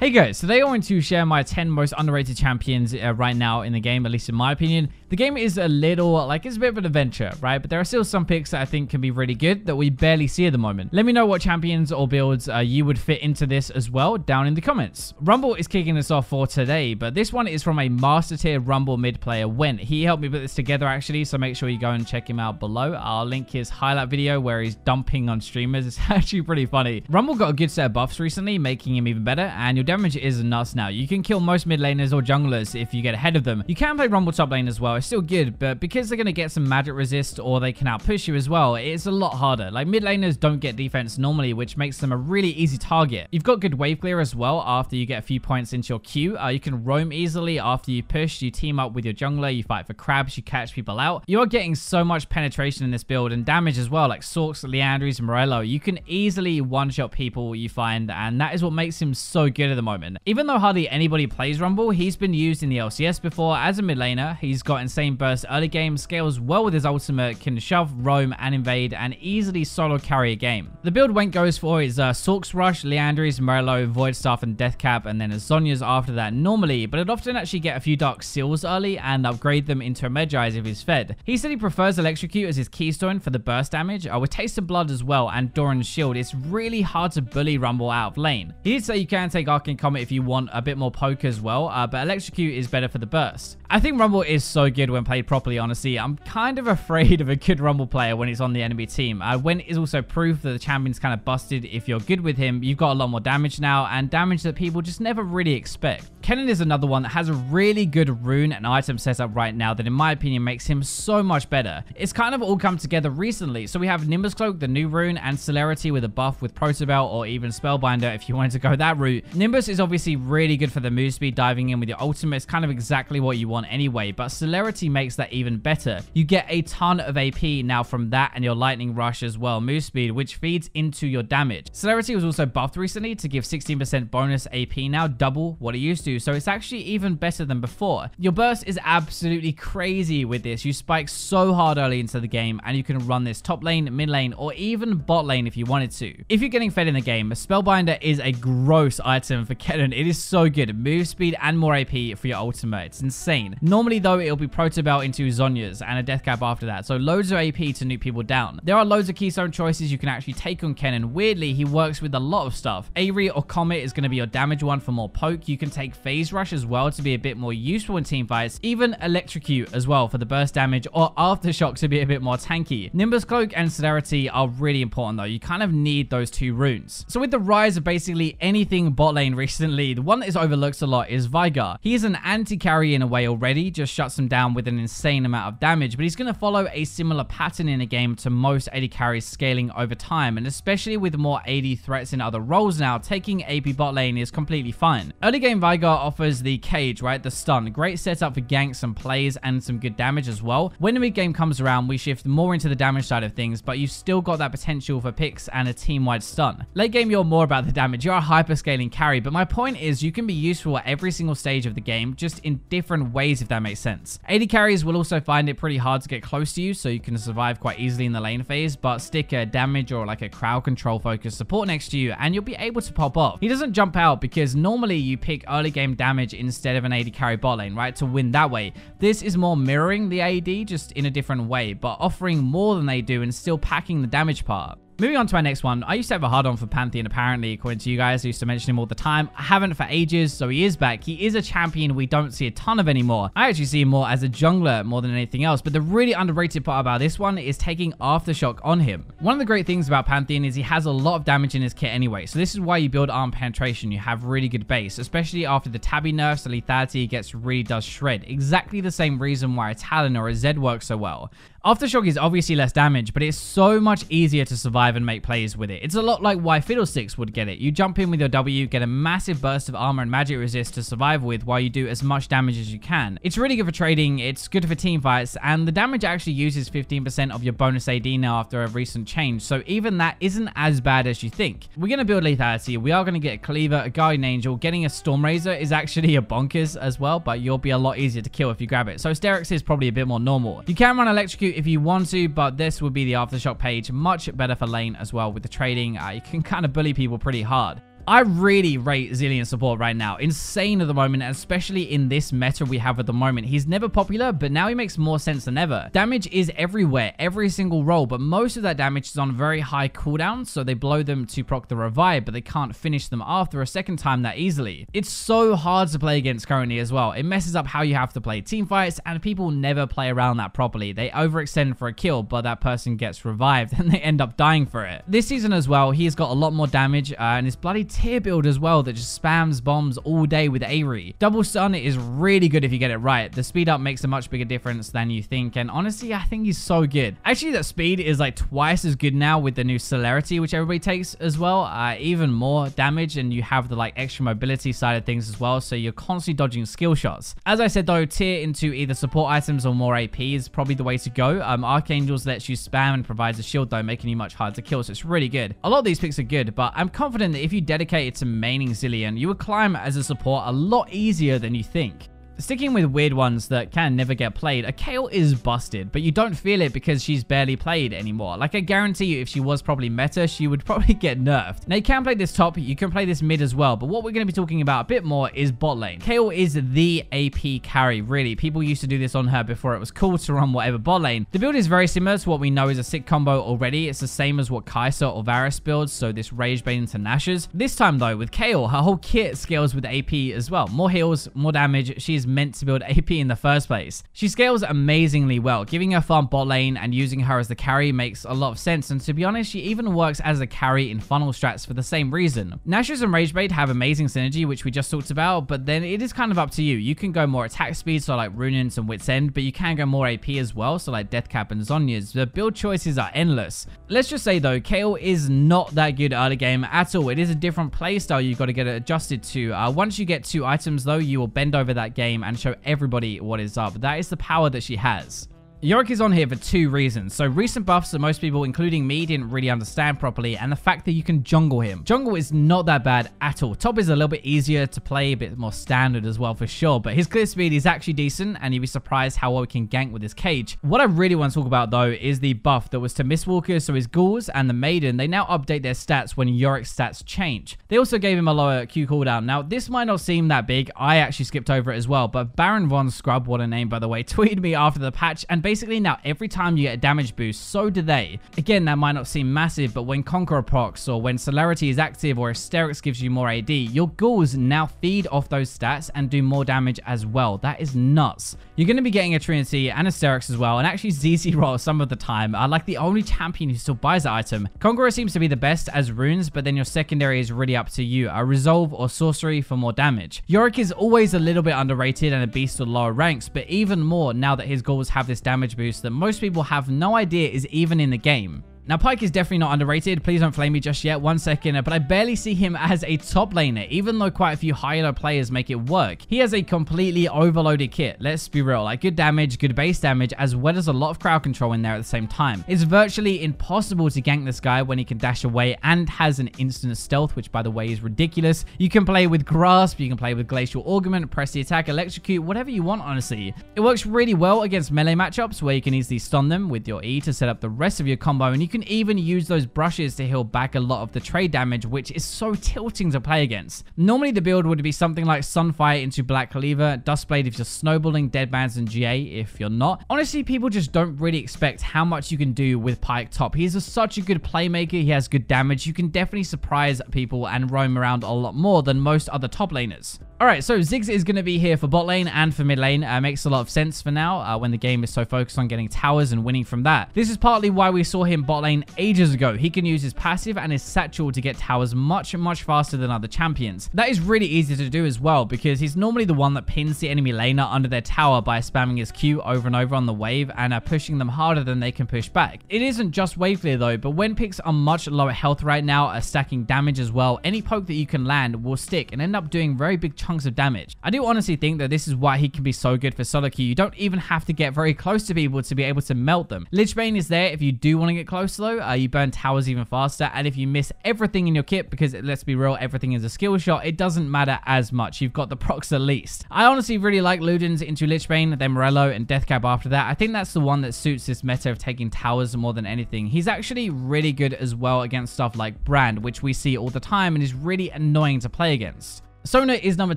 Hey guys, today I want to share my 10 most underrated champions right now in the game, at least in my opinion. The game is a little, it's a bit of an adventure, right? But there are still some picks that I think can be really good that we barely see at the moment. Let me know what champions or builds you would fit into this as well down in the comments. Rumble is kicking us off for today, but this one is from a master tier Rumble mid player, Wen. He helped me put this together actually, so make sure you go and check him out below. I'll link his highlight video where he's dumping on streamers. It's actually pretty funny. Rumble got a good set of buffs recently, making him even better, and your damage is nuts now. You can kill most mid laners or junglers if you get ahead of them. You can play Rumble top lane as well. It's still good, but because they're going to get some magic resist or they can outpush you as well, it's a lot harder. Like, mid laners don't get defense normally, which makes them a really easy target. You've got good wave clear as well after you get a few points into your queue. You can roam easily after you push. You team up with your jungler, you fight for crabs, you catch people out. You are getting so much penetration in this build and damage as well, like Sorks, Leandries, and Morello. You can easily one-shot people you find, and that is what makes him so good at the moment. Even though hardly anybody plays Rumble, he's been used in the LCS before as a mid laner. He's got insane burst early game, scales well with his ultimate, can shove, roam, and invade, and easily solo carry a game. The build Wen goes for is Sorks Rush, Leandries, Morello, Void Staff, and Deathcap, and then a Zhonya's after that normally, but it'd often actually get a few Dark Seals early and upgrade them into a Medjai's if he's fed. He said he prefers Electrocute as his keystone for the burst damage, with Taste of Blood as well, and Doran's Shield. It's really hard to bully Rumble out of lane. He did say you can take Arcane Comet if you want a bit more poke as well, but Electrocute is better for the burst. I think Rumble is so good when played properly, honestly. I'm kind of afraid of a good Rumble player when he's on the enemy team. Wen is also proof that the champion's kind of busted. If you're good with him, you've got a lot more damage now, and damage that people just never really expect. Kennen is another one that has a really good rune and item setup right now that in my opinion makes him so much better. It's kind of all come together recently. So we have Nimbus Cloak, the new rune, and Celerity with a buff with Protobell or even Spellbinder if you wanted to go that route. Nimbus is obviously really good for the move speed, diving in with your ultimate. It's kind of exactly what you want anyway, but Celerity makes that even better. You get a ton of AP now from that and your Lightning Rush as well, move speed, which feeds into your damage. Celerity was also buffed recently to give 16% bonus AP now, double what it used to, so it's actually even better than before. Your burst is absolutely crazy with this. You spike so hard early into the game, and you can run this top lane, mid lane, or even bot lane if you wanted to. If you're getting fed in the game, Spellbinder is a gross item for Kennen. It is so good. Move speed and more AP for your ultimate. It's insane. Normally though, it'll be Protobell into Zhonya's and a Deathcap after that, so loads of AP to nuke people down. There are loads of keystone choices you can actually take on Kennen. Weirdly, he works with a lot of stuff. Avery or Comet is going to be your damage one for more poke. You can take Phase Rush as well to be a bit more useful in teamfights. Even Electrocute as well for the burst damage, or Aftershock to be a bit more tanky. Nimbus Cloak and Celerity are really important though. You kind of need those two runes. So with the rise of basically anything bot lane recently, the one that is overlooked a lot is Veigar. He is an anti-carry in a way already, just shuts him down with an insane amount of damage, but he's going to follow a similar pattern in a game to most AD carries scaling over time, and especially with more AD threats in other roles now, taking AP bot lane is completely fine. Early game Veigar offers the cage, right, the stun, great setup for ganks and plays and some good damage as well. When the mid game comes around, we shift more into the damage side of things, but you've still got that potential for picks and a team-wide stun. Late game, you're more about the damage. You're a hyper-scaling carry, but my point is you can be useful at every single stage of the game, just in different ways, if that makes sense. AD carries will also find it pretty hard to get close to you, so you can survive quite easily in the lane phase, but stick a damage or like a crowd control focus support next to you, and you'll be able to pop off. He doesn't jump out because normally you pick early game damage instead of an AD carry bot lane, right, to win that way. This is more mirroring the AD, just in a different way, but offering more than they do and still packing the damage part. Moving on to my next one, I used to have a hard-on for Pantheon, apparently, according to you guys. I used to mention him all the time. I haven't for ages, so he is back. He is a champion we don't see a ton of anymore. I actually see him more as a jungler more than anything else, but the really underrated part about this one is taking Aftershock on him. One of the great things about Pantheon is he has a lot of damage in his kit anyway, so this is why you build arm penetration. You have really good base, especially after the Tabby nerfs, the lethality really does shred. Exactly the same reason why a Talon or a Zed works so well. Aftershock is obviously less damage, but it's so much easier to survive and make plays with it. It's a lot like why Fiddlesticks would get it. You jump in with your W, get a massive burst of armor and magic resist to survive with while you do as much damage as you can. It's really good for trading, it's good for team fights, and the damage actually uses 15% of your bonus AD now after a recent change, so even that isn't as bad as you think. We're going to build lethality. We are going to get a Cleaver, a Guardian Angel. Getting a Stormrazor is actually a bonkers as well, but you'll be a lot easier to kill if you grab it. So Sterix is probably a bit more normal. You can run Electrocute if you want to, but this would be the Aftershock page. Much better for lane as well with the trading. You can kind of bully people pretty hard. I really rate Zilean support right now. Insane at the moment, especially in this meta we have at the moment. He's never popular, but now he makes more sense than ever. Damage is everywhere, every single roll, but most of that damage is on very high cooldown, so they blow them to proc the revive, but they can't finish them after a second time that easily. It's so hard to play against currently as well. It messes up how you have to play team fights, and people never play around that properly. They overextend for a kill, but that person gets revived, and they end up dying for it. This season as well, he's got a lot more damage, and his bloody tier build as well that just spams bombs all day with Aerie. Double stun is really good if you get it right. The speed up makes a much bigger difference than you think, and honestly, I think he's so good. Actually, that speed is like twice as good now with the new celerity, which everybody takes as well. Even more damage, and you have the like extra mobility side of things as well, so you're constantly dodging skill shots. As I said though, tier into either support items or more AP is probably the way to go. Archangels lets you spam and provides a shield though, making you much harder to kill, so it's really good. A lot of these picks are good, but I'm confident that if you dedicate it to maining Zilean, you will climb as a support a lot easier than you think. Sticking with weird ones that can never get played, a Kayle is busted, but you don't feel it because she's barely played anymore. Like, I guarantee you, if she was probably meta, she would probably get nerfed. Now, you can play this top, you can play this mid as well, but what we're going to be talking about a bit more is bot lane. Kayle is the AP carry, really. People used to do this on her before it was cool to run whatever bot lane. The build is very similar to what we know is a sick combo already. It's the same as what Kai'Sa or Varus builds, so this Rage Bane into Nash's. This time, though, with Kayle, her whole kit scales with AP as well. More heals, more damage. She is meant to build AP in the first place. She scales amazingly well. Giving her farm bot lane and using her as the carry makes a lot of sense, and to be honest, she even works as a carry in funnel strats for the same reason. Nash's and Rage Bane have amazing synergy, which we just talked about, but then it is kind of up to you. You can go more attack speed, so like Runaan's and Wit's End, but you can go more AP as well, so like Deathcap and Zhonya's. The build choices are endless. Let's just say though, Kayle is not that good early game at all. It is a different playstyle you've got to get adjusted to. Once you get 2 items though, you will bend over that game and show everybody what is up. That is the power that she has. Yorick is on here for 2 reasons. So recent buffs that most people, including me, didn't really understand properly, and the fact that you can jungle him. Jungle is not that bad at all. Top is a little bit easier to play, a bit more standard as well for sure, but his clear speed is actually decent, and you'd be surprised how well he can gank with his cage. What I really want to talk about though is the buff that was to Mistwalker, so his Ghouls and the Maiden, they now update their stats when Yorick's stats change. They also gave him a lower Q cooldown. Now this might not seem that big, I actually skipped over it as well, but Baron Von Scrub, what a name by the way, tweeted me after the patch, and basically now every time you get a damage boost, so do they. Again, that might not seem massive, but when Conqueror procs or when Celerity is active or Hysterics gives you more AD, your Ghouls now feed off those stats and do more damage as well. That is nuts. You're going to be getting a Trinity and Hysterics as well, and actually ZZ roll some of the time. I like the only champion who still buys that item. Conqueror seems to be the best as runes, but then your secondary is really up to you. A Resolve or Sorcery for more damage. Yorick is always a little bit underrated and a beast of lower ranks, but even more now that his Ghouls have this damage boost that most people have no idea is even in the game. Now, Pyke is definitely not underrated. Please don't flame me just yet. 1 second. But I barely see him as a top laner, even though quite a few high elo players make it work. He has a completely overloaded kit. Let's be real. Like, good damage, good base damage, as well as a lot of crowd control in there at the same time. It's virtually impossible to gank this guy when he can dash away and has an instant stealth, which, by the way, is ridiculous. You can play with Grasp, you can play with Glacial Augment, press the attack, electrocute, whatever you want, honestly. It works really well against melee matchups where you can easily stun them with your E to set up the rest of your combo, and you can even use those brushes to heal back a lot of the trade damage, which is so tilting to play against. Normally the build would be something like Sunfire into Black Cleaver, Dustblade if you're snowballing, Deadbands and GA if you're not. Honestly, people just don't really expect how much you can do with Pyke top. He's such a good playmaker, he has good damage, you can definitely surprise people and roam around a lot more than most other top laners. Alright, so Ziggs is going to be here for bot lane and for mid lane. Makes a lot of sense for now when the game is so focused on getting towers and winning from that. This is partly why we saw him bot lane ages ago. He can use his passive and his satchel to get towers much faster than other champions. That is really easy to do as well because he's normally the one that pins the enemy laner under their tower by spamming his Q over and over on the wave and pushing them harder than they can push back. It isn't just wave clear though, but when picks are much lower health right now, stacking damage as well, any poke that you can land will stick and end up doing very big chunks chunks of damage. I do honestly think that this is why he can be so good for solo queue. You don't even have to get very close to people to be able to melt them. Lich Bane is there if you do want to get close though. You burn towers even faster, and if you miss everything in your kit, because let's be real, everything is a skill shot, it doesn't matter as much. You've got the procs at least. I honestly really like Ludens into Lich Bane, then Morello and Deathcap after that. I think that's the one that suits this meta of taking towers more than anything. He's actually really good as well against stuff like Brand, which we see all the time and is really annoying to play against. Sona is number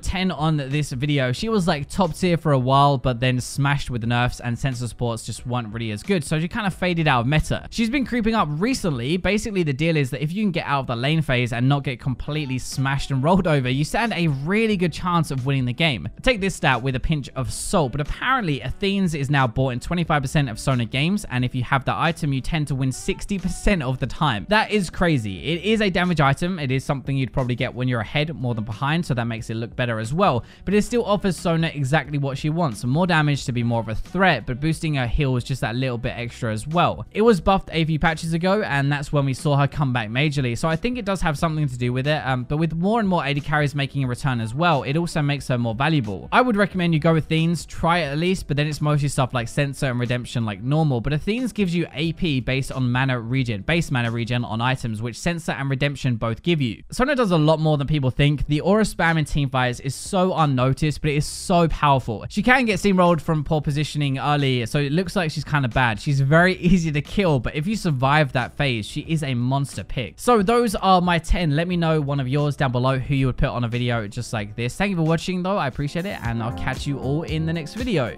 10 on this video. She was like top tier for a while, but then smashed with the nerfs and sensor supports just weren't really as good, so she kind of faded out of meta. She's been creeping up recently. Basically, the deal is that if you can get out of the lane phase and not get completely smashed and rolled over, you stand a really good chance of winning the game. Take this stat with a pinch of salt, but apparently Athene's is now bought in 25% of Sona games, and if you have the item, you tend to win 60% of the time. That is crazy. It is a damage item. It is something you'd probably get when you're ahead more than behind, so that makes it look better as well, but it still offers Sona exactly what she wants: more damage to be more of a threat, but boosting her heals just that little bit extra as well. It was buffed a few patches ago, and that's when we saw her come back majorly, so I think it does have something to do with it, but with more and more AD carries making a return as well, it also makes her more valuable. I would recommend you go with Athene's, try it at least, but then it's mostly stuff like Sensor and Redemption like normal, but Athene's gives you AP based on mana regen, base mana regen on items, which Sensor and Redemption both give you. Sona does a lot more than people think. The aura spam in teamfights is so unnoticed, but it is so powerful. She can get steamrolled from poor positioning early, so it looks like she's kind of bad. She's very easy to kill, but if you survive that phase, she is a monster pick. So those are my 10. Let me know one of yours down below who you would put on a video just like this. Thank you for watching though, I appreciate it, and I'll catch you all in the next video.